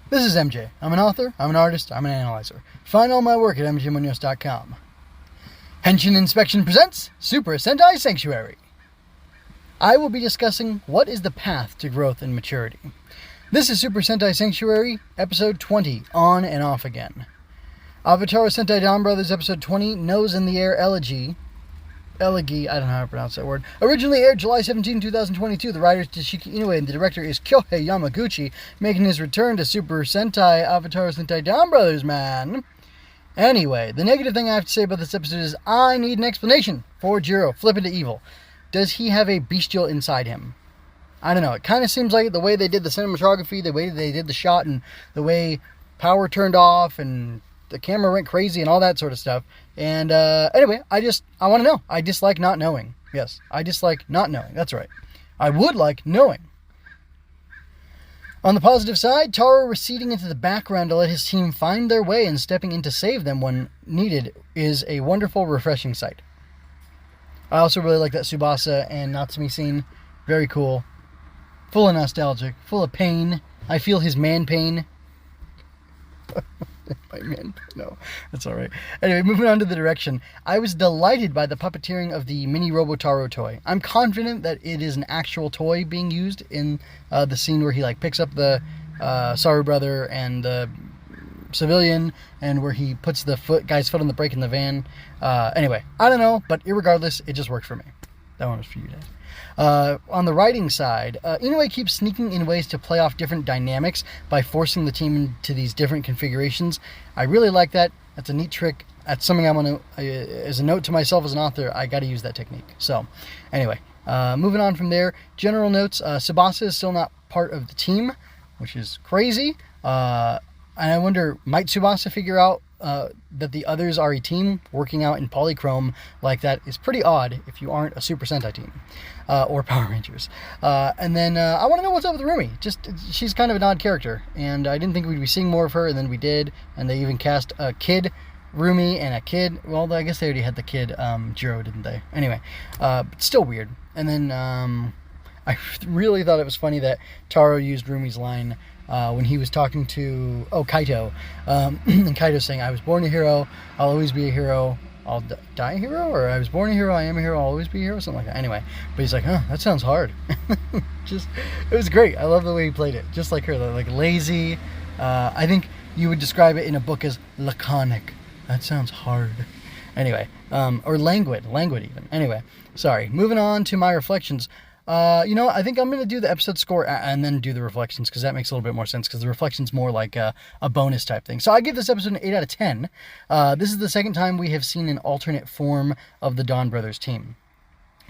This is MJ. I'm an author, I'm an artist, I'm an analyzer. Find all my work at mjmunoz.com. Henshin Inspection presents Super Sentai Sanctuary. I will be discussing what is the path to growth and maturity. This is Super Sentai Sanctuary, episode 20, On and Off Again. Avataro Sentai Donbrothers, episode 20, Nose in the Air Elegy, I don't know how to pronounce that word. Originally aired July 17, 2022. The writer is Toshiki Inoue and the director is Kyohei Yamaguchi, making his return to Super Sentai Avataro Sentai Donbrothers, man. Anyway, the negative thing I have to say about this episode is I need an explanation for Jiro flipping to evil. Does he have a Beastial inside him? I don't know. It kind of seems like the way they did the cinematography, the way they did the shot, and the way power turned off and the camera went crazy and all that sort of stuff. And anyway, I want to know. I dislike not knowing. Yes, I dislike not knowing. That's right. I would like knowing. On the positive side, Taro receding into the background to let his team find their way and stepping in to save them when needed is a wonderful, refreshing sight. I also really like that Tsubasa and Natsumi scene. Very cool. Full of nostalgic. Full of pain. I feel his man pain. No, that's alright. Anyway, moving on to the direction. I was delighted by the puppeteering of the mini Robotaro toy. I'm confident that it is an actual toy being used in the scene where he picks up the Saru brother and the civilian, and where he puts the guy's foot on the brake in the van. Anyway, I don't know, but irregardless, it just worked for me. That one was for you, Dad. On the writing side, Inoue keeps sneaking in ways to play off different dynamics by forcing the team into these different configurations. I really like that. That's a neat trick. That's something I want to, as a note to myself as an author, I got to use that technique. So, anyway, moving on from there. General notes, Tsubasa is still not part of the team, which is crazy. And I wonder, might Tsubasa figure out that the others are a team? Working out in polychrome like that is pretty odd if you aren't a Super Sentai team or Power Rangers. And then I want to know what's up with Rumi. She's kind of an odd character, and I didn't think we'd be seeing more of her, and then we did. And they even cast a kid Rumi and a kid. Well, I guess they already had the kid Jiro, didn't they? Anyway, but still weird. And then I really thought it was funny that Taro used Rumi's line when he was talking to Kaito, and Kaito's saying, I was born a hero, I'll always be a hero, I'll die a hero, or I was born a hero, I am a hero, I'll always be a hero, something like that. Anyway, but he's like, that sounds hard. It was great. I love the way he played it, just like her, lazy. I think you would describe it in a book as laconic. That sounds hard. Anyway, or languid even. Anyway, sorry. Moving on to my reflections. I think I'm going to do the episode score and then do the reflections, because that makes a little bit more sense, because the reflection's more like a bonus type thing. So I give this episode an 8 out of 10. This is the second time we have seen an alternate form of the Donbrothers team.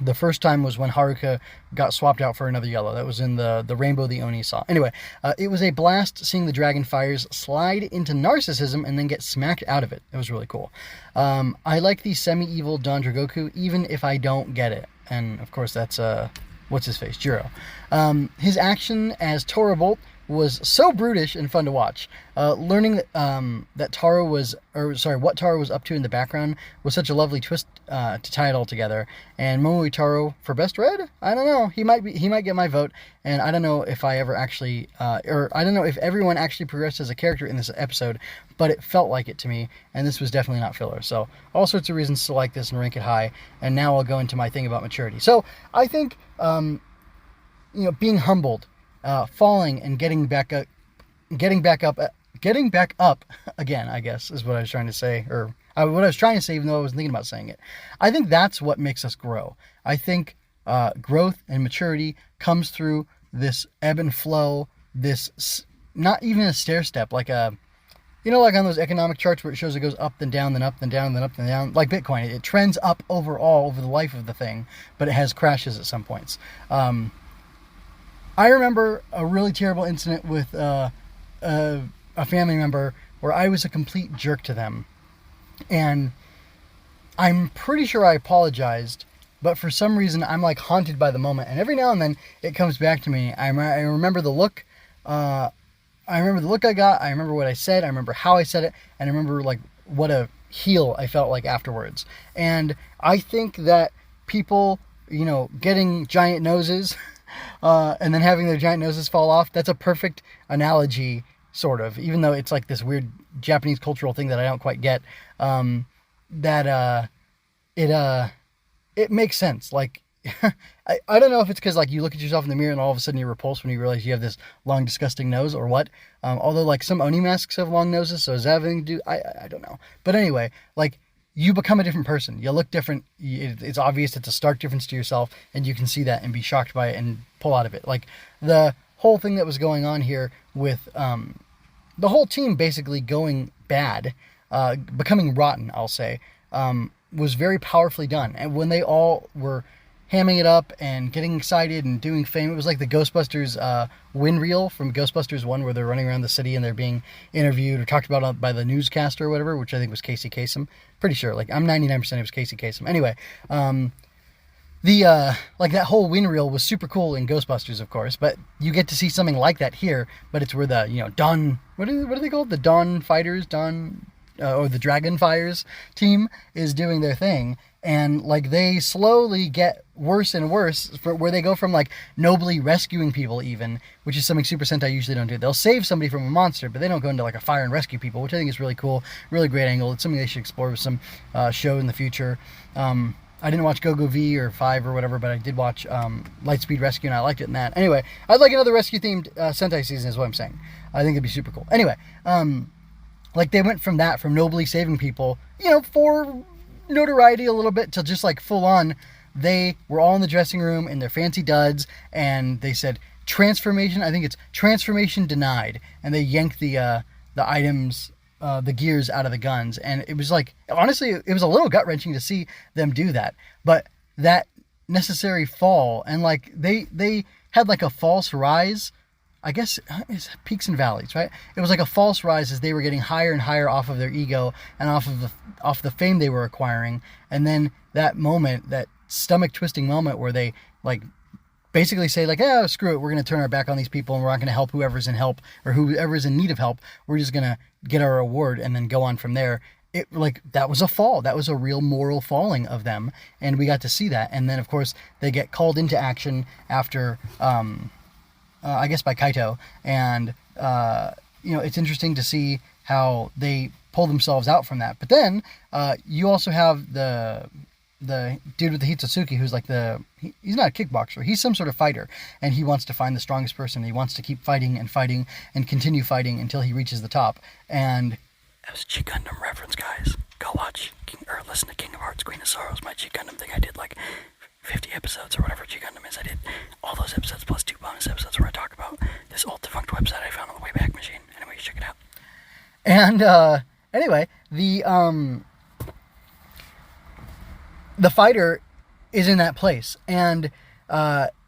The first time was when Haruka got swapped out for another yellow. That was in the Rainbow the Oni saw. Anyway, it was a blast seeing the Dragon Fires slide into narcissism and then get smacked out of it. It was really cool. I like the semi-evil Don Dragoku, even if I don't get it. And, of course, that's what's-his-face, Jiro. His action as Torobolt was so brutish and fun to watch. Learning that Taro was, what Taro was up to in the background was such a lovely twist to tie it all together. And Momoi Taro for best read? I don't know. He might get my vote. And I don't know if I ever actually, or I don't know if everyone actually progressed as a character in this episode, but it felt like it to me. And this was definitely not filler. So all sorts of reasons to like this and rank it high. And now I'll go into my thing about maturity. So I think, being humbled, falling and getting back up again, I guess, is what I was trying to say, or what I was trying to say, even though I wasn't thinking about saying it. I think that's what makes us grow. I think growth and maturity comes through this ebb and flow, this not even a stair step, like on those economic charts where it shows it goes up, then down, then up, then down, then up, then down, like Bitcoin. It trends up overall over the life of the thing, but it has crashes at some points. I remember a really terrible incident with a family member where I was a complete jerk to them. And I'm pretty sure I apologized, but for some reason I'm haunted by the moment. And every now and then it comes back to me. I remember the look. I remember the look I got. I remember what I said. I remember how I said it. And I remember what a heel I felt like afterwards. And I think that people, getting giant noses and then having their giant noses fall off, that's a perfect analogy sort of, even though it's like this weird Japanese cultural thing that I don't quite get. It makes sense. Like, I don't know if it's because like you look at yourself in the mirror and all of a sudden you're repulsed when you realize you have this long disgusting nose or what. Although like some Oni masks have long noses, so does that have anything to do? I don't know. But anyway, like you become a different person. You look different. It's obvious. It's a stark difference to yourself, and you can see that and be shocked by it and pull out of it. Like the whole thing that was going on here with the whole team basically going bad, becoming rotten, I'll say, was very powerfully done. And when they all were hamming it up and getting excited and doing fame, it was like the Ghostbusters win reel from Ghostbusters 1 where they're running around the city and they're being interviewed or talked about by the newscaster or whatever, which I think was Casey Kasem. Pretty sure. Like, I'm 99% it was Casey Kasem. Anyway, like that whole win reel was super cool in Ghostbusters, of course, but you get to see something like that here, but it's where the, Dawn, what are they called? The Dawn Fighters, or the Dragon Fires team is doing their thing, and like they slowly get worse and worse, where they go from like nobly rescuing people even, which is something Super Sentai usually don't do. They'll save somebody from a monster, but they don't go into like a fire and rescue people, which I think is really cool, really great angle. It's something they should explore with some show in the future. I didn't watch Go-Go V or 5 or whatever, but I did watch Lightspeed Rescue, and I liked it in that. Anyway, I'd like another rescue-themed Sentai season is what I'm saying. I think it'd be super cool. Anyway, like they went from nobly saving people, for notoriety a little bit, to just like full on, they were all in the dressing room in their fancy duds, and they said, transformation, I think it's transformation denied, and they yanked the items, the gears out of the guns, and it was like, honestly, it was a little gut-wrenching to see them do that, but that necessary fall, and like, they had like a false rise, I guess it's peaks and valleys, right? It was like a false rise as they were getting higher and higher off of their ego and off the fame they were acquiring, and then that moment, that stomach-twisting moment where they like basically say like, "Yeah, screw it, we're going to turn our back on these people and we're not going to help whoever's in help or whoever's in need of help. We're just going to get our reward and then go on from there." It like that was a fall. That was a real moral falling of them, and we got to see that. And then of course they get called into action after, I guess by Kaito, and it's interesting to see how they pull themselves out from that. But then you also have the dude with the Hitotsuki, who's like he's not a kickboxer, he's some sort of fighter, and he wants to find the strongest person. He wants to keep fighting and fighting and continue fighting until he reaches the top. And that was a G Gundam reference, guys. Go watch or listen to King of Hearts, Queen of Sorrows, my G Gundam thing I did like 50 episodes or whatever G Gundam is. I did all those episodes plus 2 bonus episodes where I talk about this old defunct website I found on the Wayback Machine. Anyway, check it out. And anyway, the fighter is in that place, and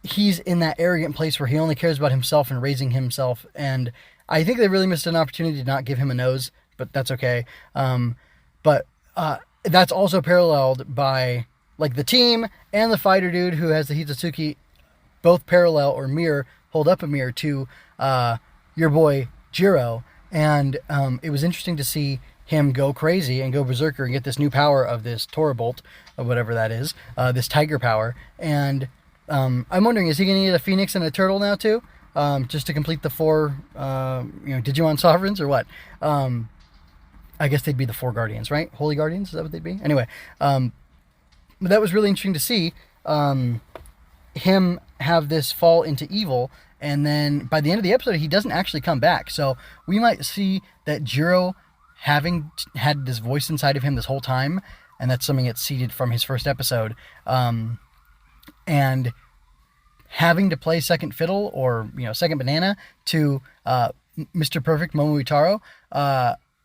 he's in that arrogant place where he only cares about himself and raising himself, and I think they really missed an opportunity to not give him a nose, but that's okay. But that's also paralleled by like the team and the fighter dude who has the Hitotsuki both parallel or hold up a mirror to your boy Jiro, and it was interesting to see him go crazy and go berserker and get this new power of this Bolt or whatever that is, this tiger power. And I'm wondering, is he going to need a phoenix and a turtle now too, just to complete the 4 Digimon sovereigns, or what? I guess they'd be the 4 guardians, right? Holy guardians, is that what they'd be? Anyway, but that was really interesting to see him have this fall into evil, and then by the end of the episode he doesn't actually come back. So we might see that Jiro, having had this voice inside of him this whole time, and that's something that's seeded from his first episode, and having to play second fiddle or second banana to Mr. Perfect Momoi Taro,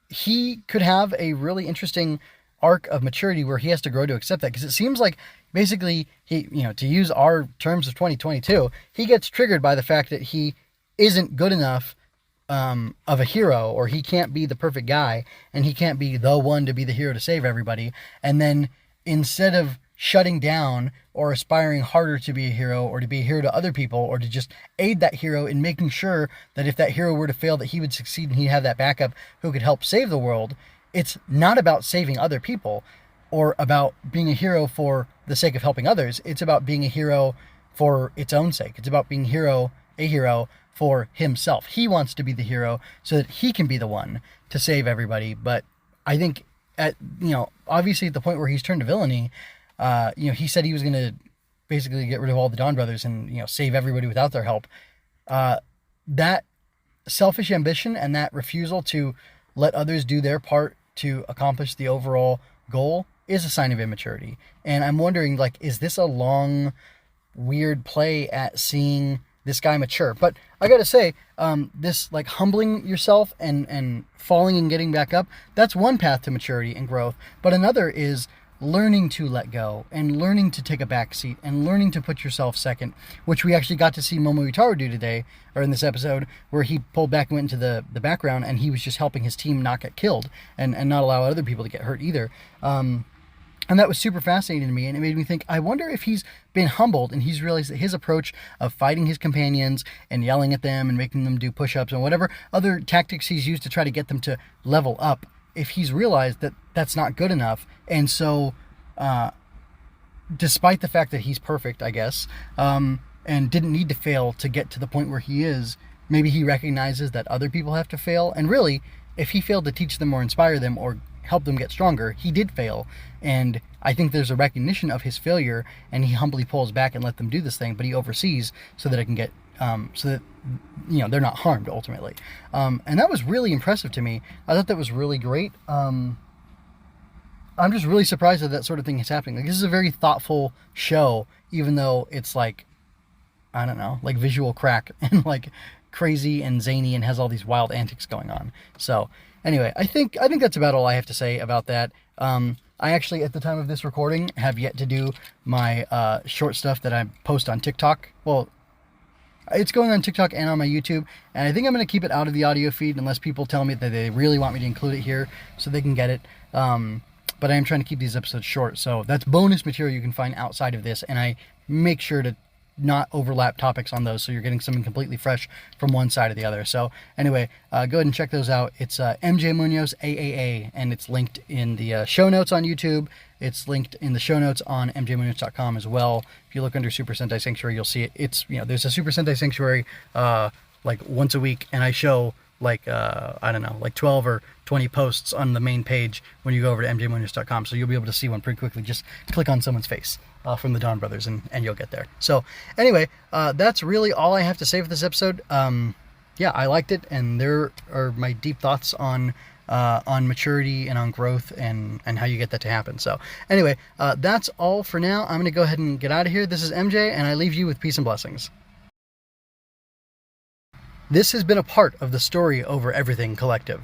he could have a really interesting arc of maturity where he has to grow to accept that, because it seems like basically he, to use our terms of 2022, he gets triggered by the fact that he isn't good enough of a hero, or he can't be the perfect guy, and he can't be the one to be the hero to save everybody. And then instead of shutting down or aspiring harder to be a hero or to be a hero to other people or to just aid that hero in making sure that if that hero were to fail that he would succeed and he'd have that backup who could help save the world, it's not about saving other people or about being a hero for the sake of helping others. It's about being a hero for its own sake. It's about being a hero for himself. He wants to be the hero so that he can be the one to save everybody. But I think obviously at the point where he's turned to villainy, he said he was going to basically get rid of all the Donbrothers and, save everybody without their help. That selfish ambition and that refusal to let others do their part to accomplish the overall goal is a sign of immaturity. And I'm wondering, is this a long, weird play at seeing this guy mature? But I gotta say, this humbling yourself and falling and getting back up, that's one path to maturity and growth. But another is learning to let go and learning to take a back seat and learning to put yourself second, which we actually got to see Taro do today, or in this episode, where he pulled back and went into the background, and he was just helping his team not get killed and not allow other people to get hurt either. And that was super fascinating to me, and it made me think, I wonder if he's been humbled and he's realized that his approach of fighting his companions and yelling at them and making them do push-ups and whatever other tactics he's used to try to get them to level up, if he's realized that that's not good enough. And so, despite the fact that he's perfect, I guess, and didn't need to fail to get to the point where he is, maybe he recognizes that other people have to fail. And really, if he failed to teach them or inspire them or help them get stronger, he did fail. And I think there's a recognition of his failure, and he humbly pulls back and let them do this thing, but he oversees so that it can get so that they're not harmed ultimately. And that was really impressive to me. I thought that was really great. I'm just really surprised that sort of thing is happening. This is a very thoughtful show, even though it's visual crack and crazy and zany and has all these wild antics going on. So anyway, I think that's about all I have to say about that. I actually, at the time of this recording, have yet to do my short stuff that I post on TikTok. Well, it's going on TikTok and on my YouTube, and I think I'm going to keep it out of the audio feed unless people tell me that they really want me to include it here so they can get it. But I am trying to keep these episodes short, so that's bonus material you can find outside of this, and I make sure to not overlap topics on those, so you're getting something completely fresh from one side or the other. So anyway, go ahead and check those out. It's MJ Munoz AAA, and it's linked in the show notes on YouTube. It's linked in the show notes on mjmunoz.com as well. If you look under Super Sentai Sanctuary, you'll see it. It's there's a Super Sentai Sanctuary once a week, and I show 12 or 20 posts on the main page when you go over to mjmunoz.com, so you'll be able to see one pretty quickly. Just click on someone's face from the Donbrothers, and you'll get there. So anyway, that's really all I have to say for this episode. I liked it, and there are my deep thoughts on maturity and on growth and how you get that to happen. So anyway, that's all for now. I'm going to go ahead and get out of here. This is MJ, and I leave you with peace and blessings. This has been a part of the Story Over Everything Collective.